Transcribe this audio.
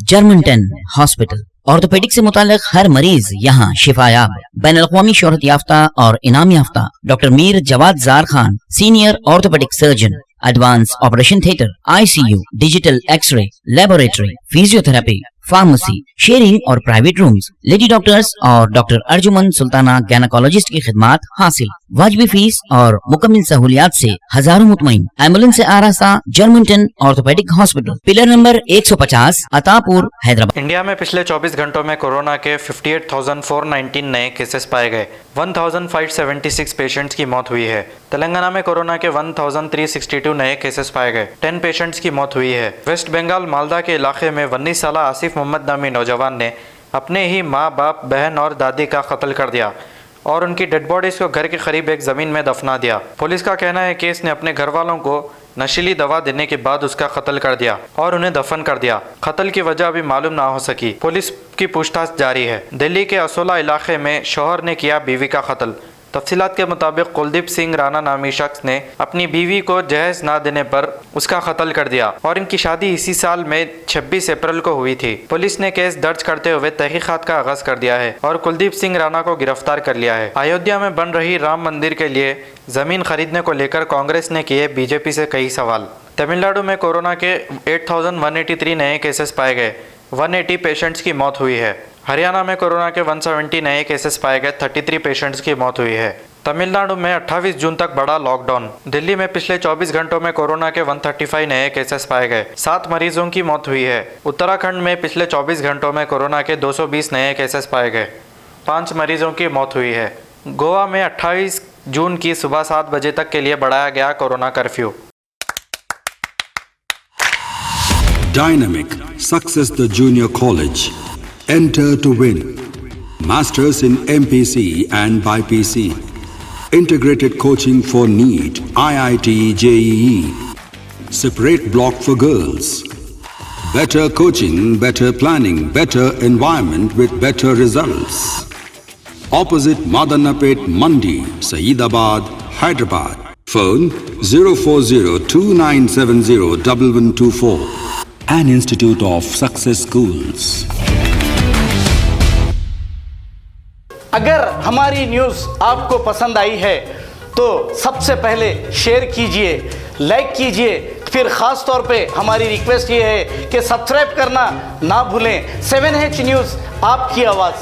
Germanton hospital. Orthopaedic से मुताल्लिक हर मरीज यहाँ शिफायाब। बैनुल-अक़वामी शोहरत याफ्ता और इनाम याफ्ता doctor Mir Jawad Zar Khan, senior orthopaedic surgeon, advance operation theatre, ICU, digital x-ray, laboratory, physiotherapy, pharmacy, sharing और प्राइवेट रूम्स, लेडी डॉक्टर्स और डॉक्टर अर्जुमन सुल्ताना गायनेकोलॉजिस्ट की खिदमात हासिल। वाजिबी फीस और मुकम्मल सहूलियात से हजारों मुतमईन। एम्बुलेंस से आरास्ता Germanton orthopaedic hospital, pillar number 150, Attapur, Hyderabad. India में पिछले 24 घंटों में कोरोना के 58,419 नए केसेस पाए गए। 1,576 पेशेंट्स की मौत हुई है। तेलंगाना में कोरोना के 1,362 नए केसेस पाए गए। 10 पेशेंट्स की मौत हुई है। वेस्ट बंगाल मालदा के इलाके में 19 साला आसिफ मोहम्मद नामी नौजवान ने अपने ही माँ बाप, बहन और दादी का कत्ल कर दिया और उनकी डेड बॉडीज को घर के करीब एक ज़मीन में दफना दिया। पुलिस का कहना है कि इसने अपने घर वालों को नशीली दवा देने के बाद उसका कत्ल कर दिया और उन्हें दफन कर दिया। कत्ल की वजह अभी मालूम ना हो सकी। पुलिस की पूछताछ जारी है। दिल्ली के असोला इलाके में शौहर ने किया बीवी का कत्ल। तफसीलात के मुताबिक कुलदीप सिंह राणा नामी शख्स ने अपनी बीवी को जहेज ना देने पर उसका कत्ल कर दिया और इनकी शादी इसी साल में 26 अप्रैल को हुई थी। पुलिस ने केस दर्ज करते हुए तहकीकात का आगाज कर दिया है और कुलदीप सिंह राणा को गिरफ्तार कर लिया है। अयोध्या में बन रही राम मंदिर के लिए जमीन खरीदने को लेकर कांग्रेस ने किए बीजेपी से कई सवाल। तमिलनाडु में कोरोना के 8,183 नए केसेस पाए गए। 180 पेशेंट्स की मौत हुई है। हरियाणा में कोरोना के 170 नए केसेस पाए गए। 33 पेशेंट्स की मौत हुई है। तमिलनाडु में 28 जून तक बढ़ा लॉकडाउन। दिल्ली में पिछले 24 घंटों में कोरोना के 135 नए केसेस पाए गए। 7 मरीजों की मौत हुई है। उत्तराखंड में पिछले 24 घंटों में कोरोना के 220 नए केसेस पाए गए। 5 मरीजों की मौत हुई है। गोवा में 28 जून की सुबह 7 बजे तक के लिए बढ़ाया गया corona curfew. Dynamic Success the Junior College. Enter to win. Masters in MPC and BPC. Integrated coaching for NEET, IIT, JEE. Separate block for girls. Better coaching, better planning, better environment with better results. Opposite Madanapet Mandi, Saeedabad, Hyderabad. Phone 04029701124. An Institute of Success Schools. अगर हमारी news आपको पसंद आई है तो सबसे पहले share कीजिए, like कीजिए। फिर ख़ास तौर पे हमारी रिक्वेस्ट ये है कि सब्सक्राइब करना ना भूलें। 7H न्यूज़, आपकी आवाज़।